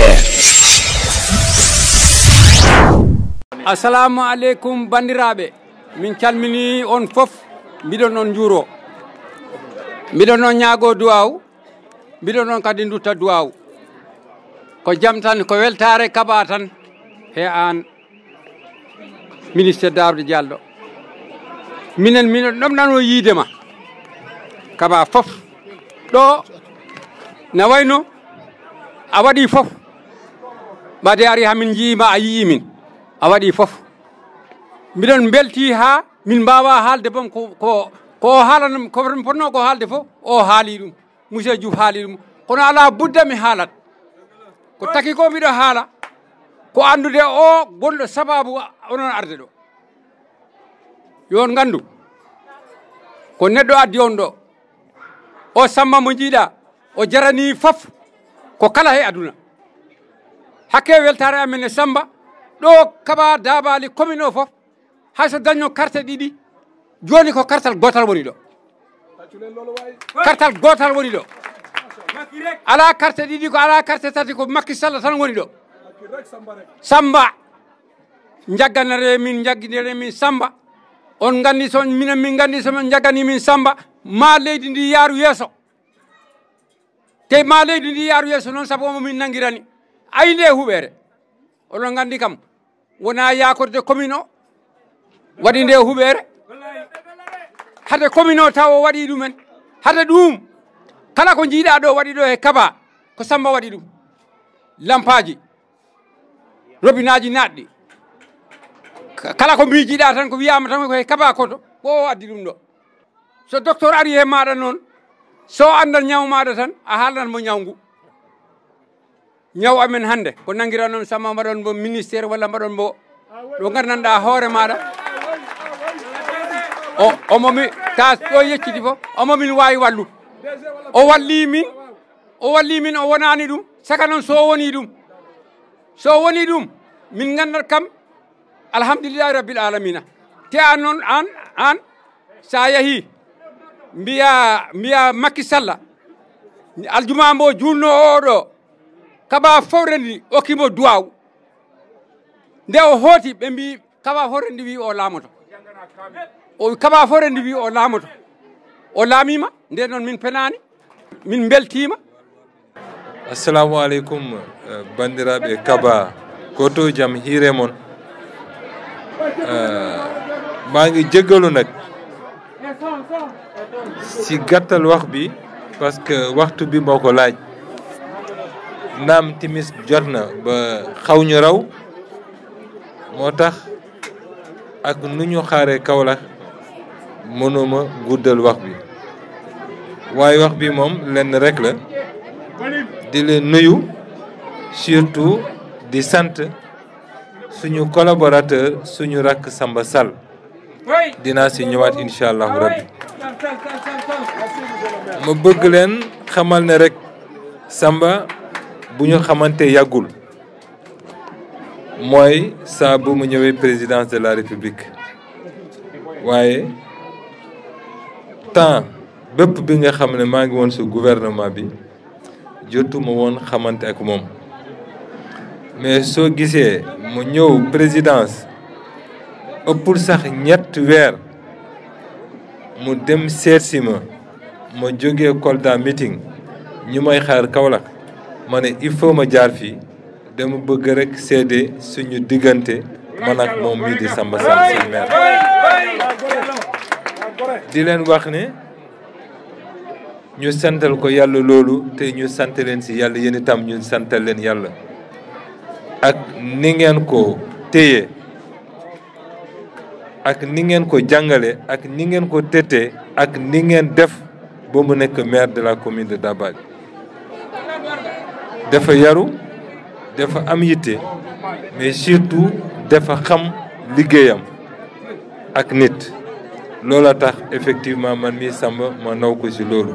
APR. Assalamu alaikum bandiraɓe, min calmini on fof, mbiɗon on juuro, mbiɗon on ñaago duwaw, mbiɗon on kadi dutta duwaw, ko jam tan ko weltare kaɓa tan he an ministre Daouda Diallo. Minen ɗomɗano yiidema kaɓa fof ɗo na wayno a waɗi fof ɓade ari hamin jiima a yii min a waɗi fof mbiɗon belti ha min mbawa haalde bom ko haalanam ko ponno ko haalde fof o haali ɗum monsieur Diouf haali ɗum kono ala budda mi haalat ko taki ko mbiɗo haala ko andude o gonɗo sababu onon arde ɗo yon gandu ko neɗɗo addi on ɗo o Samba mo jiiɗa o jarani fof ko kala he aduna hakke weltare amen e Samba ɗo kaɓa dabali commune o fof hayso daño carte ɗiɗi joni ko kartal gotal woni ɗo kartal gotal woni ɗo ala carte ɗiɗi ko ala carte tati ko Macky Sall tan woni ɗo Samba jagganere min jagginere min Samba on gandi so minen min gandi somin jaggani min Samba ma leydi ndi yaaru yeeso te ma leydi ndi yaaru yeeso noon saabu omo min nangirani ayde huɓere onon gandi kam wona yakorde commune o waɗi nde huɓere hade commune o taw o waɗi ɗumen hade ɗum kala ko jiiɗa ɗo waɗi ɗo e Kaba ko Samba waɗi ɗum lampaji robinaji natɗi kala ko mbijiɗa tan ko wiyama tan ko e Kaba koto o addi ɗum ɗo so docteur ari he maɗa noon so andal ñaw maɗa tan a haalnan mo ñawngu ñaw amen hande ko nanguira noon Samba mbaɗon mo ministére walla mbaɗon mo ɗo gandanɗa hoore maɗa omomi ta ɗo yecciti fof omomin wawi wallu o walli min o wonani ɗum saka noon so woni ɗum min gandat kam alhamdulillahi rabbil alamina te an noon an sa yahi mbiya Macky Sall aljuma mbo julno oɗo Kaba fawrendi okkimo duwaw nde o hooti ɓe mbi Kaba fawrendi wi o laamoto Kaba fawrendi wi o laamoto o laamima nde noon min penani min beltima. Assalamu aleykum bandiraɓe Kaba koto jaam hiire mon maa ngi jéggalu nag si gàttal wax bi parce que waxtu bi moo ko laaj naam timis jot na ba xaw ñu raw moo tax ak nu ñu xaaree Kaolack mënuma guddal wax bi waaye wax bi moom lenn rek la di leen nuyu surtout di sant suñu collaborateur suñu rakk Samba Sall dinaa si ñëwaat incha allahu rabbi ma bëgg leen xamal ne rek Samba bu ñu xamante yàggul mooy saa bu mu ñëwee présidence de la république waaye temps bépp bi nga xam ne maa ngi woon su gouvernement bi jotuma woon xamante ak moom mais soo gisee mu ñëw présidence ëppul sax ñett weer mu dem seetsi ma jógee Kolda meeting ñu may xaar Kaolack ma ne il faut ma jaar fii dama bëgg rek seede suñu diggante man ak moom mii di Samba Sall seen maire di leen wax ne ñu santal ko yàlla loolu te ñu sant leen si yàlla yéen itam ñu santal leen yàlla ak ni ngeen ko téye ak ni ngeen ko jàngale ak ni ngeen ko tété ak ni ngeen def ba mu nekk maire de la commune de Dabadji dafa yaru dafa am yitte mais surtout dafa xam liggéeyam ak nit loola tax effectivement man mi Samba ma naw ko ci loolu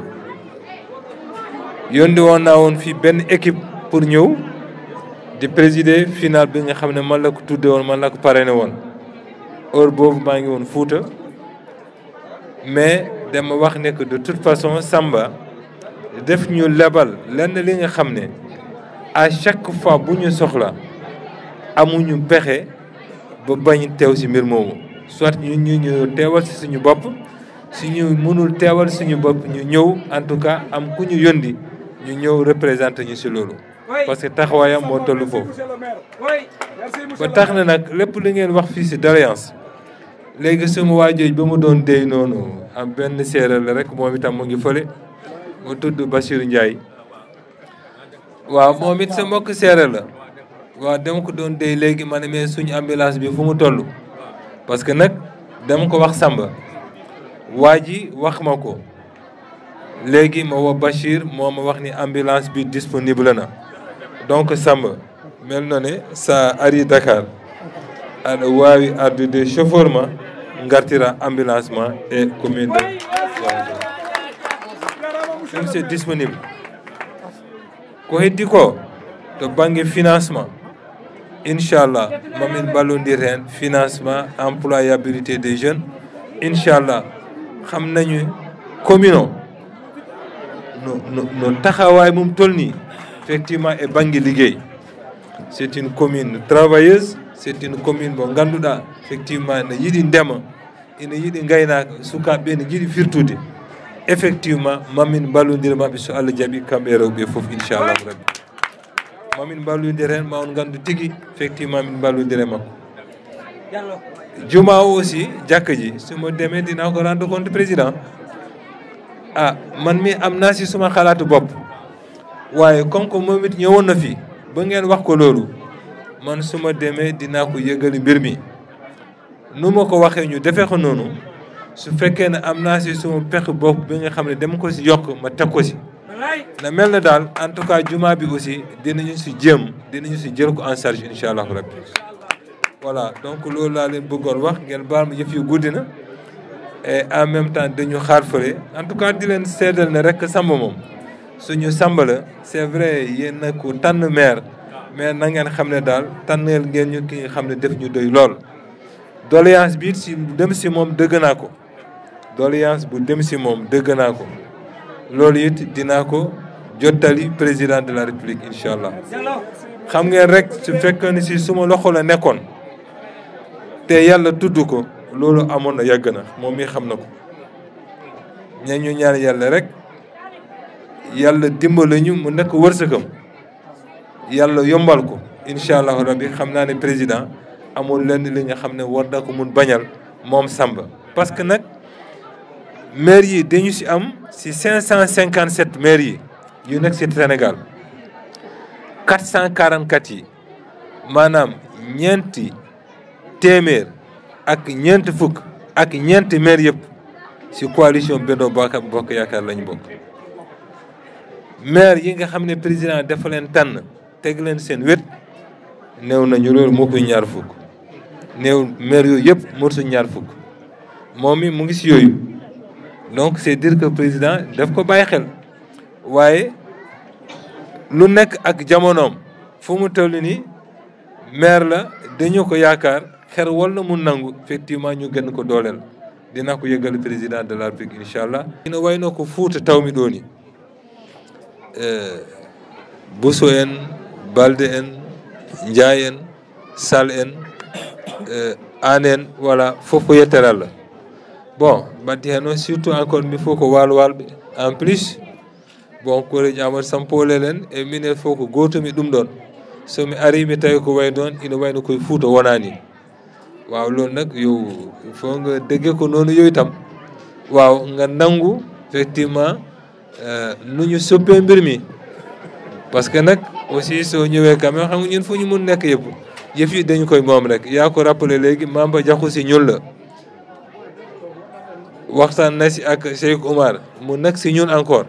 yónni woon naa woon fii benn équipe pour ñëw di présider final bi nga xam ne man la ko tudde woon man la ko parrainé woon heure boobu maa ngi woon Fuuta mais dama wax ne que de toute façon Samba def ñu lebal lenn li nga xam ne à chaque fois bu ñu soxla amuñu pexe ba bañ teew ci mbir moomu soit ñu teewal ci suñu bopp suñu mënul teewal suñu bopp ñu ñëw en tout cas am ku ñu yóndi ñu ñëw représenter ñu ci loolu parce que taxawaayam moo toll foofu ba tax na nag lépp li ngeen wax fii ci doléance léegi suma waajooj ba mu doon déy noonu am benn séeréer la rek moom itam mu ngi fële mu tudd Bassirou Ndiaye waaw moom it sa mbokk séeréer la waaw dama ko doon déy léegi ma ne mais suñu ambulance bi fu mu toll parce que nag dama ko wax Samba waa ji wax ma ko léegi ma woo Bachir moo ma wax ni ambulance bi disponible na donc Samba mel na ne sa ari Dakar aɗa wawi ardude chauffeur ma gartira ambulance ma e commune de ɗum c'est disponible ko heddi ko to banggue financement inchallah mamin ballodir hen financement employabilité des jeunes inchallah xam nañu commune o no taxawaay mum tolni effectivement e banggue liggéey c'est une commune travailleuse c'est une commune mo ganduɗa effectivement ne yiɗi ndema ene yiɗi gaynaka sukaɓe ne jiiɗi firtude effectivement mamin ballodir mabɓe so Allah jaaɓi kamɓe rewɓe foof inchallah rabbi mamin ballodir hen ma on gandu tigui effectivement min ballodir e makko juma o aussi jakka ji somo deme dina ko rendre compte président man mi am naa si suma xalaatu bopp waaye comme que moom it ñëwoon na fi ba ngeen wax ko loolu man suma demee dinaa ko yëgali mbir mi nu ma ko waxee ñu defee ko noonu su fekkee ne am naa si suma pexe bopp bi nga xam ne dama ko si yokk ma teg ko si na mel na daal en tout cas juma bi aussi dinañu si jéem dinañu si jël ko en charge incha allahu rabbi voilà donc loolu laa leen bëggoon wax ngeen baal ma yëf yu guddi na et en même temps dañu xaar fële en tout cas di leen seedal ne rek Samba moom suñu Samba la c'est vrai yéen a ko tànn maire mais na ngeen xam ne daal tànneel ngeen ñu ki nga xam ne def ñu doy lool. doléance bi si dem si moom dëgg naa ko doléance bu dem si moom dëgg naa ko loolu it dinaa ko jottali président de la république incha allah xam ngeen rek su fekkee ne si suma loxo la nekkoon te yàlla tudd ko. loolu amoon na yàgg na moom mi xam na ko ña ñu ñaan yàlla rek yàlla dimbali ñu mu nekk wërsëgam yàlla yombal ko incha allahu rabbi xam naa ne président amul lenn li nga xam ne war na ko mun bañal moom Samba. parce que nag maire yi dañu si am si 557 maires yi yu nekk si Sénégal 444 yi maanaam ñeenti téeméer. ak ñeent fukk ak ñeenti maire yëpp ci coalition Benno Bokk Yaakaar lañu bokk maire yi nga xam ne président dafa leen tànn teg leen seen wet néew nañu loolu moo koy ñaar fukk néew maire yooyu yëpp moo ñaar fukk moom mi mu ngi ci yooyu donc c'est dire que président daf ko bàyyi xel waaye lu nekk ak jamonoom fu mu toll ni maire la dañu ko yaakaar xer wala mu nangu effectivement ñu gën ko dooleel dina ko yëgal président de la République inchallah ina wayno ko Fuuta tawmi ɗo ni Bousso en Balde en Ndiaye en Sall en An en voilà fof ko yettere Allah bon baddi hen noon surtout encore mi fof ko walwalɓe en plus bon koreji Amadou Sampolel en e minen fof ko gotomi ɗum ɗon somi ari mi tawi ko way ɗon ina wayno koye Fuuta wonani waaw loolu nag yow il faut nga dégge ko noonu yow itam waaw nga nangu effectivement nu ñu soppee mbir mi parce que nag aussi soo ñëwee quand même xam nga ñun fu ñu mun nekk yëf yi dañu koy moom rek yaa ko rappelé léegi Mamba Jaxu si ñun la waxtaan na si ak Cheikh Oumar mu nekk si ñun encore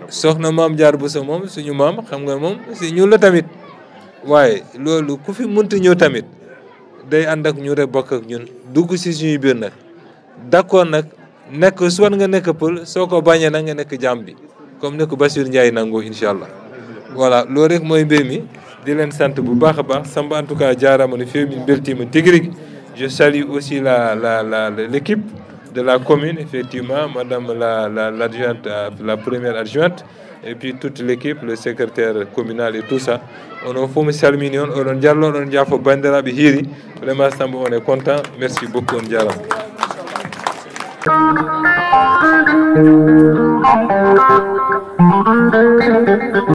soxna maam Jaar Bousso moom suñu maam xam nga moom si ñun la tamit waaye loolu ku fi munti ñëw tamit day ànd ak ñu rek bokk ak ñun dugg si suñu biir nag d'accord nag nekk soit nga nekk pël soo ko bañee nag nga nekk jàmm bi comme ne ko Bassirou Ndiaye nangoo incha allah voilà loolu rek mooy mbir mi di leen sant bu baax a baax Samba en tout cas jaaraama no feewi min beltima tigi rigi je salue aussi l'équipe de la commune, effectivement, madame l'adjointe, la première adjointe, et puis toute l'équipe, le secrétaire communal et tout ça. On a fait salmini on on jallo on jafo bandiraɓe hiiri vraiment Samba on est content, merci beaucoup on jarama.